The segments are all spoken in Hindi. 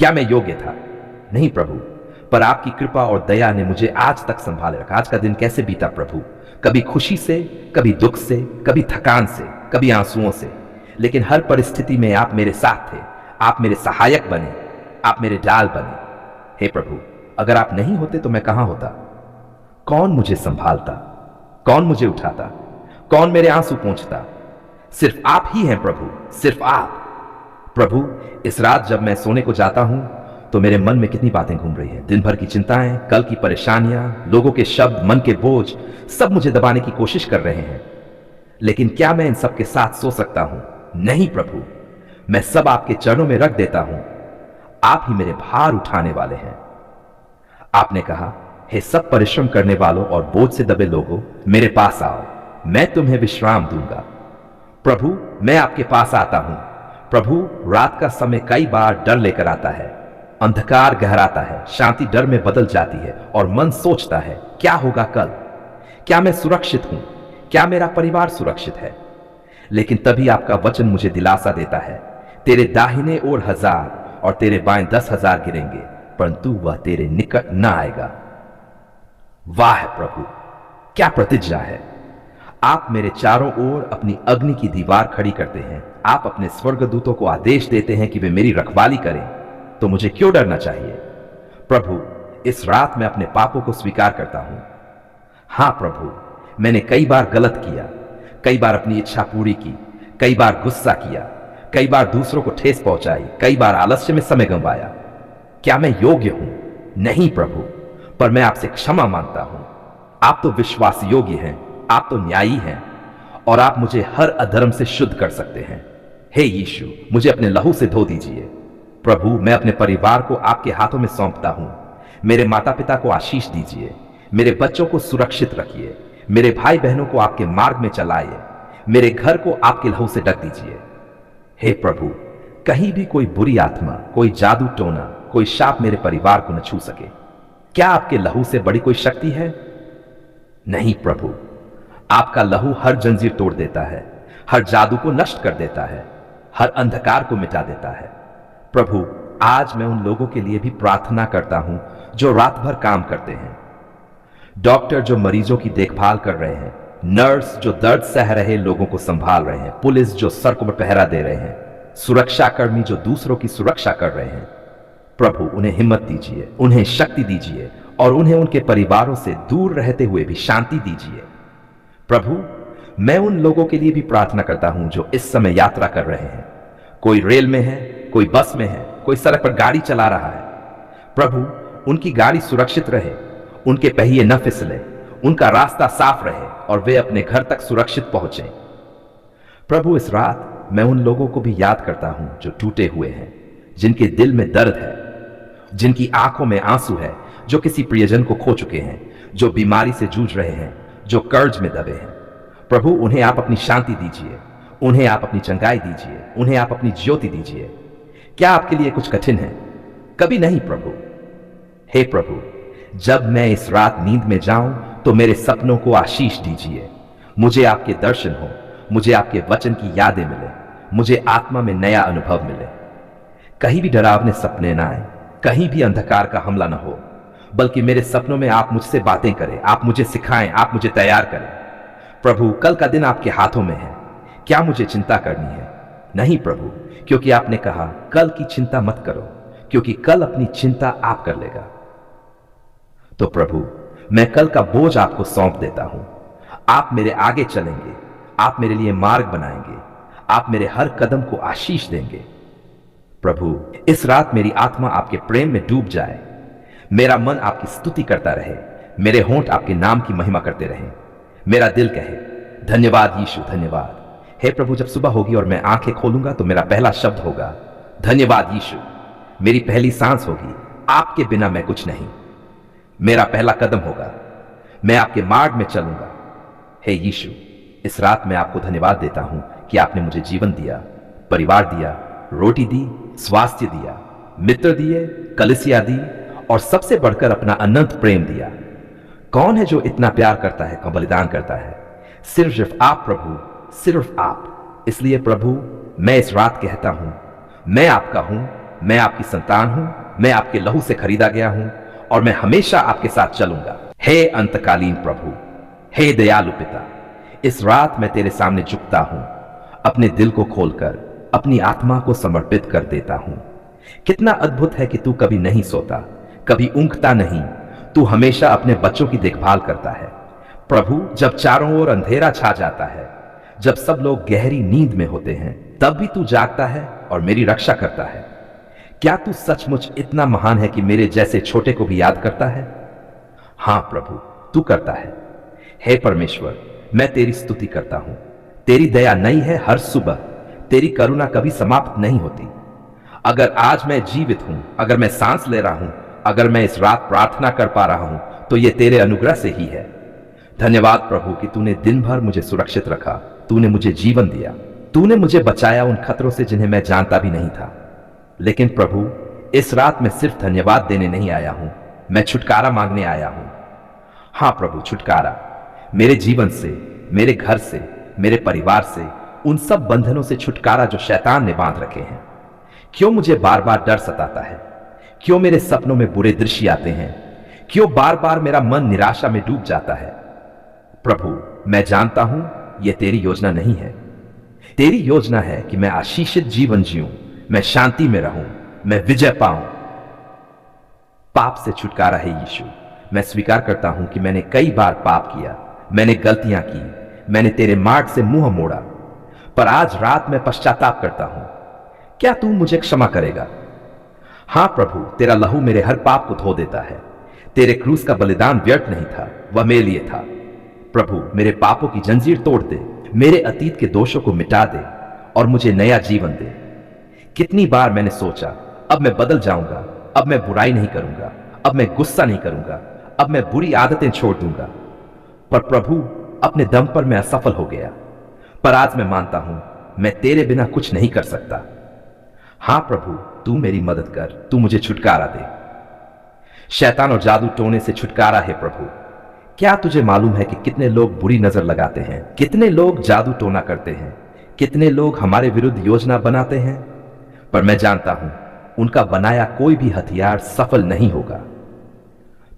क्या मैं योग्य था? नहीं प्रभु, पर आपकी कृपा और दया ने मुझे आज तक संभाले रखा। आज का दिन कैसे बीता प्रभु? कभी खुशी से, कभी दुख से, कभी थकान से, कभी आंसुओं से, लेकिन हर परिस्थिति में आप मेरे साथ थे। आप मेरे सहायक बने, आप मेरे ढाल बने। हे प्रभु, अगर आप नहीं होते तो मैं कहां होता? कौन मुझे संभालता? कौन मुझे उठाता? कौन मेरे आंसू पोंछता? सिर्फ आप ही हैं प्रभु, सिर्फ आप। प्रभु, इस रात जब मैं सोने को जाता हूं तो मेरे मन में कितनी बातें घूम रही हैं। दिन भर की चिंताएं, कल की परेशानियां, लोगों के शब्द, मन के बोझ, सब मुझे दबाने की कोशिश कर रहे हैं। लेकिन क्या मैं इन सब के साथ सो सकता हूं? नहीं प्रभु, मैं सब आपके चरणों में रख देता हूं। आप ही मेरे भार उठाने वाले हैं। आपने कहा, हे सब परिश्रम करने वालों और बोझ से दबे लोगों, मेरे पास आओ, मैं तुम्हें विश्राम दूंगा। प्रभु, मैं आपके पास आता हूं। प्रभु, रात का समय कई बार डर लेकर आता है। अंधकार गहराता है, शांति डर में बदल जाती है और मन सोचता है, क्या होगा कल? क्या मैं सुरक्षित हूं? क्या मेरा परिवार सुरक्षित है? लेकिन तभी आपका वचन मुझे दिलासा देता है, तेरे दाहिने ओर 1000 और तेरे बाएं 10,000 गिरेंगे, परंतु वह तेरे निकट न आएगा। वाह प्रभु, क्या प्रतिज्ञा है! आप मेरे चारों ओर अपनी अग्नि की दीवार खड़ी करते हैं। आप अपने स्वर्गदूतों को आदेश देते हैं कि वे मेरी रखवाली करें, तो मुझे क्यों डरना चाहिए? प्रभु, इस रात मैं अपने पापों को स्वीकार करता हूं। हां प्रभु, मैंने कई बार गलत किया, कई बार अपनी इच्छा पूरी की, कई बार गुस्सा किया, कई बार दूसरों को ठेस पहुंचाई, कई बार आलस्य में समय गंवाया। क्या मैं योग्य हूं? नहीं प्रभु, पर मैं आपसे क्षमा मांगता हूं। आप तो विश्वास योग्य हैं, आप तो न्यायी हैं और आप मुझे हर अधर्म से शुद्ध कर सकते हैं। हे यीशु, मुझे अपने लहू से धो दीजिए। प्रभु, मैं अपने परिवार को आपके हाथों में सौंपता हूं। मेरे माता पिता को आशीष दीजिए, मेरे बच्चों को सुरक्षित रखिए, मेरे भाई बहनों को आपके मार्ग में चलाइए, मेरे घर को आपके लहू से ढक दीजिए। हे प्रभु, कहीं भी कोई बुरी आत्मा, कोई जादू टोना, कोई शाप मेरे परिवार को न छू सके। क्या आपके लहू से बड़ी कोई शक्ति है? नहीं प्रभु, आपका लहू हर जंजीर तोड़ देता है, हर जादू को नष्ट कर देता है, हर अंधकार को मिटा देता है। प्रभु, आज मैं उन लोगों के लिए भी प्रार्थना करता हूं जो रात भर काम करते हैं। डॉक्टर जो मरीजों की देखभाल कर रहे हैं, नर्स जो दर्द सह रहे लोगों को संभाल रहे हैं, पुलिस जो सड़कों पर पहरा दे रहे हैं, सुरक्षाकर्मी जो दूसरों की सुरक्षा कर रहे हैं। प्रभु, उन्हें हिम्मत दीजिए, उन्हें शक्ति दीजिए और उन्हें उनके परिवारों से दूर रहते हुए भी शांति दीजिए। प्रभु, मैं उन लोगों के लिए भी प्रार्थना करता हूं जो इस समय यात्रा कर रहे हैं। कोई रेल में है, कोई बस में है, कोई सड़क पर गाड़ी चला रहा है। प्रभु, उनकी गाड़ी सुरक्षित रहे, उनके पहिए न फिसले, उनका रास्ता साफ रहे और वे अपने घर तक सुरक्षित पहुंचे। प्रभु, इस रात मैं उन लोगों को भी याद करता हूं जो टूटे हुए हैं, जिनके दिल में दर्द है, जिनकी आंखों में आंसू है, जो किसी प्रियजन को खो चुके हैं, जो बीमारी से जूझ रहे हैं, जो कर्ज में दबे हैं। प्रभु, उन्हें आप अपनी शांति दीजिए, उन्हें आप अपनी चंगाई दीजिए, उन्हें आप अपनी ज्योति दीजिए। क्या आपके लिए कुछ कठिन है? कभी नहीं प्रभु। हे प्रभु, जब मैं इस रात नींद में जाऊं तो मेरे सपनों को आशीष दीजिए। मुझे आपके दर्शन हो, मुझे आपके वचन की यादें मिले, मुझे आत्मा में नया अनुभव मिले। कहीं भी डरावने सपने ना आए, कहीं भी अंधकार का हमला ना हो, बल्कि मेरे सपनों में आप मुझसे बातें करें, आप मुझे सिखाएं, आप मुझे तैयार करें। प्रभु, कल का दिन आपके हाथों में है। क्या मुझे चिंता करनी है? नहीं प्रभु, क्योंकि आपने कहा कल की चिंता मत करो, क्योंकि कल अपनी चिंता आप कर लेगा। तो प्रभु, मैं कल का बोझ आपको सौंप देता हूं। आप मेरे आगे चलेंगे, आप मेरे लिए मार्ग बनाएंगे, आप मेरे हर कदम को आशीष देंगे। प्रभु, इस रात मेरी आत्मा आपके प्रेम में डूब जाए, मेरा मन आपकी स्तुति करता रहे, मेरे होंठ आपके नाम की महिमा करते रहें, मेरा दिल कहे धन्यवाद यीशु, धन्यवाद। हे प्रभु, जब सुबह होगी और मैं आंखें खोलूंगा तो मेरा पहला शब्द होगा धन्यवाद यीशु। मेरी पहली सांस होगी आपके बिना मैं कुछ नहीं। मेरा पहला कदम होगा मैं आपके मार्ग में चलूंगा। हे यीशु, इस रात मैं आपको धन्यवाद देता हूं कि आपने मुझे जीवन दिया, परिवार दिया, रोटी दी, स्वास्थ्य दिया, मित्र दिए, कलीसिया दी और सबसे बढ़कर अपना अनंत प्रेम दिया। कौन है जो इतना प्यार करता है, बलिदान करता है? सिर्फ आप प्रभु, सिर्फ आप। इसलिए प्रभु, मैं इस रात कहता हूं मैं आपका हूं, मैं आपकी संतान हूं, मैं आपके लहू से खरीदा गया हूं और मैं हमेशा आपके साथ चलूंगा। हे अंतकालीन प्रभु, हे दयालु पिता, इस रात मैं तेरे सामने झुकता हूं, अपने दिल को खोलकर अपनी आत्मा को समर्पित कर देता हूं। कितना अद्भुत है कि तू कभी नहीं सोता, कभी ऊँघता नहीं, तू हमेशा अपने बच्चों की देखभाल करता है। प्रभु, जब चारों ओर अंधेरा छा जाता है, जब सब लोग गहरी नींद में होते हैं, तब भी तू जागता है और मेरी रक्षा करता है। क्या तू सचमुच इतना महान है कि मेरे जैसे छोटे को भी याद करता है? हां प्रभु, तू करता है। हे परमेश्वर, मैं तेरी स्तुति करता हूं। तेरी दया नई है हर सुबह, तेरी करुणा कभी समाप्त नहीं होती। अगर आज मैं जीवित हूं, अगर मैं सांस ले रहा हूं, अगर मैं इस रात प्रार्थना कर पा रहा हूं, तो ये तेरे अनुग्रह से ही है। धन्यवाद प्रभु कि तूने दिन भर मुझे सुरक्षित रखा, तूने मुझे जीवन दिया, तूने मुझे बचाया उन खतरों से जिन्हें मैं जानता भी नहीं था। लेकिन प्रभु, इस रात मैं सिर्फ धन्यवाद देने नहीं आया हूं, मैं छुटकारा मांगने आया हूं। हां प्रभु, छुटकारा मेरे जीवन से, मेरे घर से, मेरे परिवार से, उन सब बंधनों से छुटकारा जो शैतान ने बांध रखे हैं। क्यों मुझे बार बार डर सताता है? क्यों मेरे सपनों में बुरे दृश्य आते हैं? क्यों बार बार मेरा मन निराशा में डूब जाता है? प्रभु, मैं जानता हूं यह तेरी योजना नहीं है। तेरी योजना है कि मैं आशीषित जीवन जीऊं, मैं शांति में रहूं, मैं विजय पाऊं। पाप से छुटकारा है यीशु। मैं स्वीकार करता हूं कि मैंने कई बार पाप किया, मैंने गलतियां की, मैंने तेरे मार्ग से मुंह मोड़ा, पर आज रात मैं पश्चाताप करता हूं। क्या तू मुझे क्षमा करेगा? हां प्रभु, तेरा लहू मेरे हर पाप को धो देता है। तेरे क्रूस का बलिदान व्यर्थ नहीं था, वह मेरे लिए था। प्रभु, मेरे पापों की जंजीर तोड़ दे, मेरे अतीत के दोषों को मिटा दे और मुझे नया जीवन दे। कितनी बार मैंने सोचा, अब मैं बदल जाऊंगा, अब मैं बुराई नहीं करूंगा, अब मैं गुस्सा नहीं करूंगा, अब मैं बुरी आदतें छोड़ दूंगा। पर प्रभु, अपने दम पर मैं असफल हो गया। पर आज मैं मानता हूं, मैं तेरे बिना कुछ नहीं कर सकता। हां प्रभु, तू मेरी मदद कर, तू मुझे छुटकारा दे। शैतान और जादू टोने से छुटकारा है प्रभु। क्या तुझे मालूम है कि कितने लोग बुरी नजर लगाते हैं, कितने लोग जादू टोना करते हैं, कितने लोग हमारे विरुद्ध योजना बनाते हैं? पर मैं जानता हूं, उनका बनाया कोई भी हथियार सफल नहीं होगा।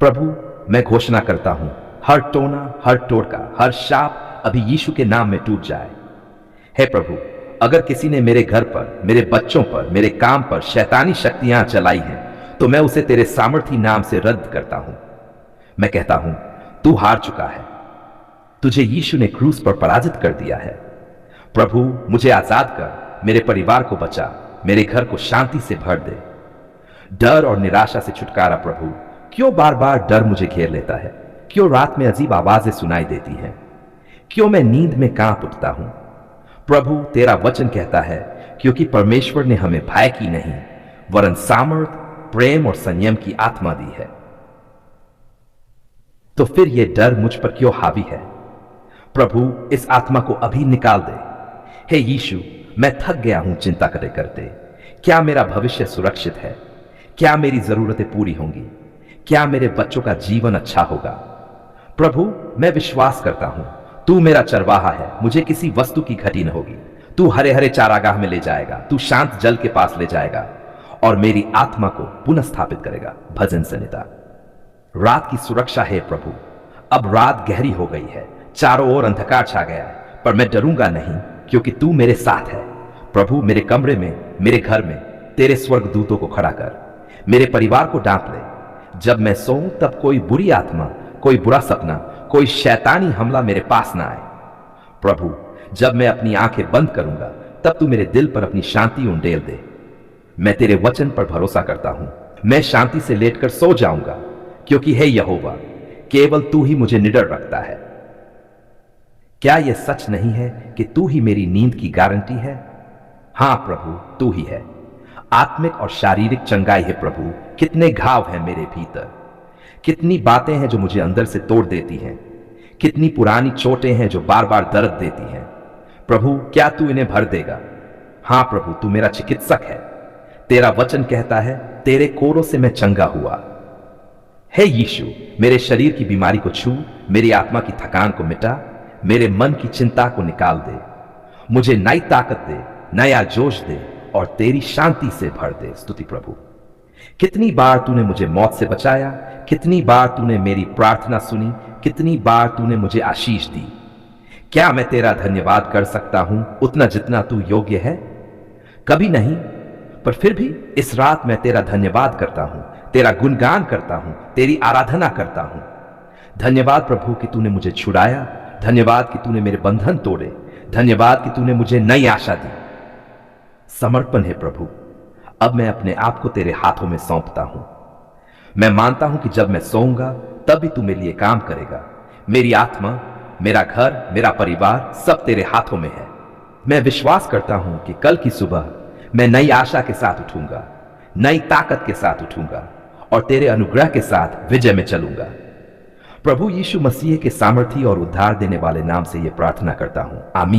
प्रभु, मैं घोषणा करता हूं, हर टोना, हर टोटका, हर शाप अभी यीशु के नाम में टूट जाए। हे प्रभु, अगर किसी ने मेरे घर पर, मेरे बच्चों पर, मेरे काम पर शैतानी शक्तियां चलाई हैं, तो मैं उसे तेरे सामर्थी नाम से रद्द करता हूं। मैं कहता हूं, तू हार चुका है। तुझे यीशु ने क्रूस पर पराजित कर दिया है। प्रभु, मुझे आजाद कर, मेरे परिवार को बचा, मेरे घर को शांति से भर दे। डर और निराशा से छुटकारा प्रभु। क्यों बार बार डर मुझे घेर लेता है? क्यों रात में अजीब आवाजें सुनाई देती हैं? क्यों मैं नींद में कांप उठता हूं? प्रभु, तेरा वचन कहता है, क्योंकि परमेश्वर ने हमें भय की नहीं, वरन सामर्थ, प्रेम और संयम की आत्मा दी है। तो फिर यह डर मुझ पर क्यों हावी है? प्रभु, इस आत्मा को अभी निकाल दे। हे यीशु, मैं थक गया हूं चिंता करते करते। क्या मेरा भविष्य सुरक्षित है? क्या मेरी जरूरतें पूरी होंगी? क्या मेरे बच्चों का जीवन अच्छा होगा? प्रभु, मैं विश्वास करता हूं, तू मेरा चरवाहा है, मुझे किसी वस्तु की घटी न होगी। तू हरे हरे चारागाह में ले जाएगा, तू शांत जल के पास ले जाएगा और मेरी आत्मा को पुनः स्थापित करेगा। भजन संहिता। रात की सुरक्षा है प्रभु। अब रात गहरी हो गई है, चारों ओर अंधकार छा गया है, पर मैं डरूंगा नहीं, क्योंकि तू मेरे साथ है। प्रभु, मेरे कमरे में, मेरे घर में तेरे स्वर्गदूतों को खड़ा कर, मेरे परिवार को डांप ले। जब मैं सोऊं तब कोई बुरी आत्मा, कोई बुरा सपना, कोई शैतानी हमला मेरे पास ना आए। प्रभु, जब मैं अपनी आंखें बंद करूंगा, तब तू मेरे दिल पर अपनी शांति उंडेल दे। मैं तेरे वचन पर भरोसा करता हूं, मैं शांति से लेटकर सो जाऊंगा, क्योंकि हे यहोवा, केवल तू ही मुझे निडर रखता है। क्या यह सच नहीं है कि तू ही मेरी नींद की गारंटी है? हां प्रभु, तू ही है। आत्मिक और शारीरिक चंगाई है प्रभु। कितने घाव हैं मेरे भीतर, कितनी बातें हैं जो मुझे अंदर से तोड़ देती हैं, कितनी पुरानी चोटें हैं जो बार बार दर्द देती हैं। प्रभु, क्या तू इन्हें भर देगा? हां प्रभु, तू मेरा चिकित्सक है। तेरा वचन कहता है, तेरे कोरों से मैं चंगा हुआ। हे यीशु, मेरे शरीर की बीमारी को छू, मेरी आत्मा की थकान को मिटा, मेरे मन की चिंता को निकाल दे। मुझे नई ताकत दे, नया जोश दे और तेरी शांति से भर दे। स्तुति प्रभु। कितनी बार तूने मुझे मौत से बचाया, कितनी बार तूने मेरी प्रार्थना सुनी, कितनी बार तूने मुझे आशीष दी। क्या मैं तेरा धन्यवाद कर सकता हूं उतना जितना तू योग्य है? कभी नहीं, पर फिर भी इस रात मैं तेरा धन्यवाद करता हूं, तेरा गुणगान करता हूं, तेरी आराधना करता हूं। धन्यवाद प्रभु कि तूने मुझे छुड़ाया, धन्यवाद कि तूने मेरे बंधन तोड़े, धन्यवाद कि तूने मुझे नई आशा दी। समर्पण है प्रभु, अब मैं अपने आप को तेरे हाथों में सौंपता हूं। मैं मानता हूं कि जब मैं सोऊंगा तब भी तू मेरे लिए काम करेगा। मेरी आत्मा, मेरा घर, मेरा परिवार सब तेरे हाथों में है। मैं विश्वास करता हूं कि कल की सुबह मैं नई आशा के साथ उठूंगा, नई ताकत के साथ उठूंगा और तेरे अनुग्रह के साथ विजय में चलूंगा। प्रभु यीशु मसीह के सामर्थी और उद्धार देने वाले नाम से यह प्रार्थना करता हूं, आमीन।